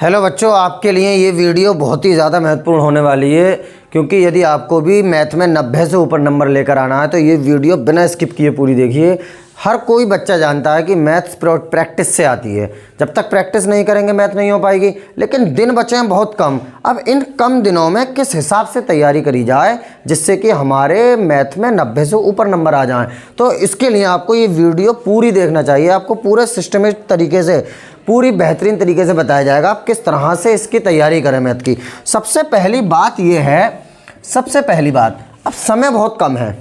Hello बच्चों, आपके लिए ये वीडियो बहुत ही ज़्यादा महत्वपूर्ण होने वाली है, क्योंकि यदि आपको भी मैथ में 90 से ऊपर नंबर लेकर आना है तो ये वीडियो बिना स्किप किए पूरी देखिए। हर कोई बच्चा जानता है कि मैथ्स प्रैक्टिस से आती है। जब तक प्रैक्टिस नहीं करेंगे मैथ नहीं हो पाएगी। लेकिन दिन बचे हैं बहुत कम। अब इन कम दिनों में किस हिसाब से तैयारी करी जाए जिससे कि हमारे मैथ में 90 से ऊपर नंबर आ जाएं, तो इसके लिए आपको ये वीडियो पूरी देखना चाहिए। आपको पूरे सिस्टमेटिक तरीके से, पूरी बेहतरीन तरीके से बताया जाएगा आप किस तरह से इसकी तैयारी करें मैथ की। सबसे पहली बात यह है, अब समय बहुत कम है।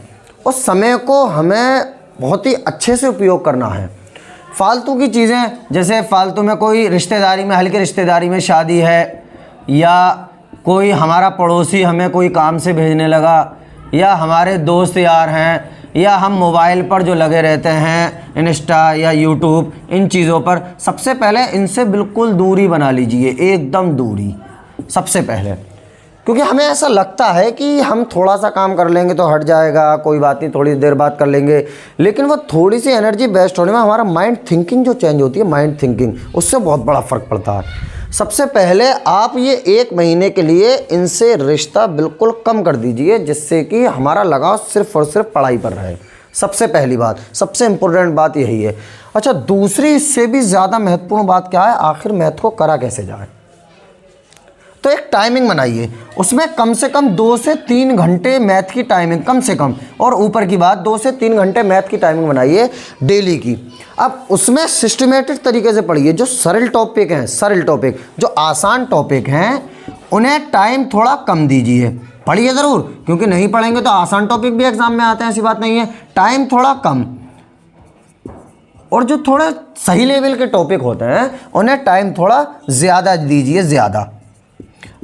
उस समय को हमें बहुत ही अच्छे से उपयोग करना है। फालतू की चीज़ें, जैसे फालतू में कोई रिश्तेदारी में, हल्की रिश्तेदारी में शादी है, या कोई हमारा पड़ोसी हमें कोई काम से भेजने लगा, या हमारे दोस्त यार हैं, या हम मोबाइल पर जो लगे रहते हैं इंस्टा या यूट्यूब, इन चीज़ों पर सबसे पहले इनसे बिल्कुल दूरी बना लीजिए, एकदम दूरी सबसे पहले। क्योंकि हमें ऐसा लगता है कि हम थोड़ा सा काम कर लेंगे तो हट जाएगा, कोई बात नहीं, थोड़ी देर बाद कर लेंगे, लेकिन वो थोड़ी सी एनर्जी वेस्ट होने में हमारा माइंड थिंकिंग जो चेंज होती है, माइंड थिंकिंग, उससे बहुत बड़ा फ़र्क पड़ता है। सबसे पहले आप ये 1 महीने के लिए इनसे रिश्ता बिल्कुल कम कर दीजिए, जिससे कि हमारा लगाव सिर्फ और सिर्फ पढ़ाई पर रहे। सबसे पहली बात, सबसे इम्पोर्टेंट बात यही है। अच्छा, दूसरी इससे भी ज़्यादा महत्वपूर्ण बात क्या है, आखिर मैथ को करा कैसे जाए। तो एक टाइमिंग बनाइए, उसमें कम से कम 2 से 3 घंटे मैथ की टाइमिंग, कम से कम, और ऊपर की बात 2 से 3 घंटे मैथ की टाइमिंग बनाइए डेली की। अब उसमें सिस्टमेटिक तरीके से पढ़िए। जो सरल टॉपिक हैं, सरल टॉपिक, जो आसान टॉपिक हैं, उन्हें टाइम थोड़ा कम दीजिए। पढ़िए ज़रूर, क्योंकि नहीं पढ़ेंगे तो आसान टॉपिक भी एग्जाम में आते हैं, ऐसी बात नहीं है। टाइम थोड़ा कम, और जो थोड़े सही लेवल के टॉपिक होते हैं उन्हें टाइम थोड़ा ज़्यादा दीजिए, ज़्यादा।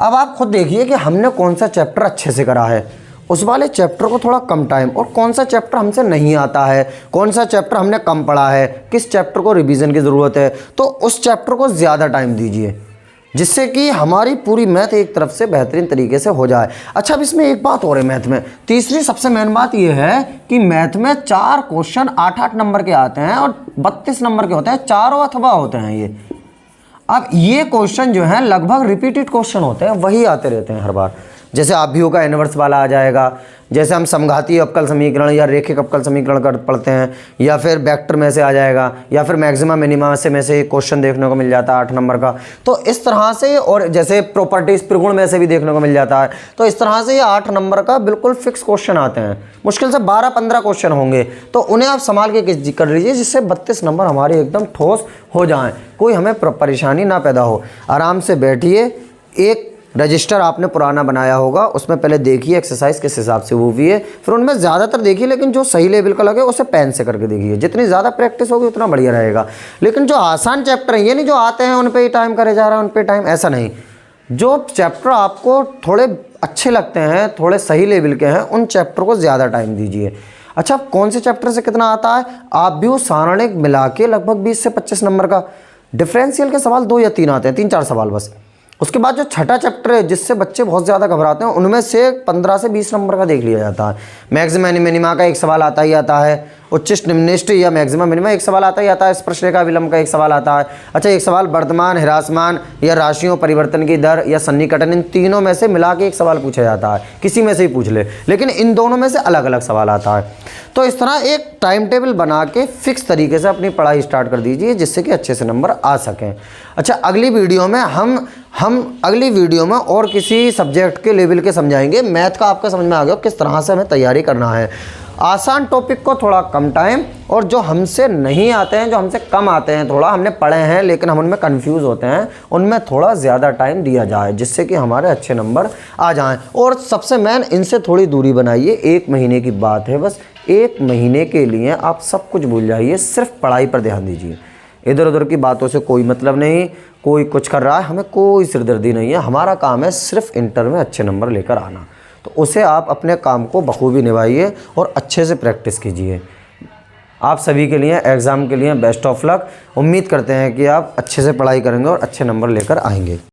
अब आप खुद देखिए कि हमने कौन सा चैप्टर अच्छे से करा है, उस वाले चैप्टर को थोड़ा कम टाइम, और कौन सा चैप्टर हमसे नहीं आता है, कौन सा चैप्टर हमने कम पढ़ा है, किस चैप्टर को रिवीजन की ज़रूरत है, तो उस चैप्टर को ज़्यादा टाइम दीजिए, जिससे कि हमारी पूरी मैथ एक तरफ से बेहतरीन तरीके से हो जाए। अच्छा, अब इसमें एक बात और है मैथ में, तीसरी सबसे मेन बात यह है कि मैथ में 4 क्वेश्चन 8-8 नंबर के आते हैं और 32 नंबर के होते हैं, चारों अथवा होते हैं ये। अब ये क्वेश्चन जो है लगभग रिपीटेड क्वेश्चन होते हैं, वही आते रहते हैं हर बार। जैसे आव्यूह का इनवर्स वाला आ जाएगा, जैसे हम समघातीय अवकल समीकरण या रेखिक अवकल समीकरण कर पढ़ते हैं, या फिर वेक्टर में से आ जाएगा, या फिर मैक्सिमा मिनिमा में से एक क्वेश्चन देखने को मिल जाता है 8 नंबर का। तो इस तरह से, और जैसे प्रॉपर्टीज त्रिगुण में से भी देखने को मिल जाता है। तो इस तरह से ये 8 नंबर का बिल्कुल फिक्स क्वेश्चन आते हैं। मुश्किल से 12-15 क्वेश्चन होंगे, तो उन्हें आप संभाल के कर लीजिए, जिससे 32 नंबर हमारे एकदम ठोस हो जाएँ, कोई हमें परेशानी ना पैदा हो। आराम से बैठिए, एक रजिस्टर आपने पुराना बनाया होगा, उसमें पहले देखिए एक्सरसाइज किस हिसाब से वो भी है, फिर उनमें ज़्यादातर देखिए, लेकिन जो सही लेवल का लगे उसे पेन से करके देखिए। जितनी ज़्यादा प्रैक्टिस होगी उतना बढ़िया रहेगा। लेकिन जो आसान चैप्टर हैं, ये नहीं जो आते हैं उन पे ही टाइम करे जा रहा है, उन पे टाइम, ऐसा नहीं। जो चैप्टर आपको थोड़े अच्छे लगते हैं, थोड़े सही लेवल के हैं, उन चैप्टर को ज़्यादा टाइम दीजिए। अच्छा, कौन से चैप्टर से कितना आता है, आप भी उस सारणिक मिला के लगभग 20 से 25 नंबर का। डिफरेंशियल के सवाल 2 या 3 आते हैं, 3-4 सवाल बस। उसके बाद जो छठा चैप्टर है, जिससे बच्चे बहुत ज़्यादा घबराते हैं, उनमें से 15 से 20 नंबर का देख लिया जाता है। मैक्सिमा मिनिमा का एक सवाल आता ही आता है, उच्चिष्ट निम्निष्ट या मैक्सिमा मिनिमा एक सवाल आता ही आता है, स्पर्शरेखा विलंब का एक सवाल आता है। अच्छा, एक सवाल वर्तमान, ह्रासमान या राशियों परिवर्तन की दर या सन्निकटन, इन तीनों में से मिला के एक सवाल पूछा जाता है, किसी में से ही पूछ ले, लेकिन इन दोनों में से अलग अलग सवाल आता है। तो इस तरह एक टाइम टेबल बना के फिक्स तरीके से अपनी पढ़ाई स्टार्ट कर दीजिए, जिससे कि अच्छे से नंबर आ सकें। अच्छा, अगली वीडियो में हम अगली वीडियो में और किसी सब्जेक्ट के लेवल के समझाएंगे। मैथ का आपका समझ में आ गया किस तरह से हमें तैयारी करना है। आसान टॉपिक को थोड़ा कम टाइम, और जो हमसे नहीं आते हैं, जो हमसे कम आते हैं, थोड़ा हमने पढ़े हैं लेकिन हम उनमें कंफ्यूज होते हैं, उनमें थोड़ा ज़्यादा टाइम दिया जाए, जिससे कि हमारे अच्छे नंबर आ जाएं। और सबसे मेन, इनसे थोड़ी दूरी बनाइए। 1 महीने की बात है, बस 1 महीने के लिए आप सब कुछ भूल जाइए, सिर्फ पढ़ाई पर ध्यान दीजिए। इधर उधर की बातों से कोई मतलब नहीं, कोई कुछ कर रहा है, हमें कोई सिरदर्दी नहीं है। हमारा काम है सिर्फ इंटर में अच्छे नंबर लेकर आना। तो उसे आप अपने काम को बखूबी निभाइए और अच्छे से प्रैक्टिस कीजिए। आप सभी के लिए, एग्ज़ाम के लिए बेस्ट ऑफ लक। उम्मीद करते हैं कि आप अच्छे से पढ़ाई करेंगे और अच्छे नंबर लेकर आएंगे।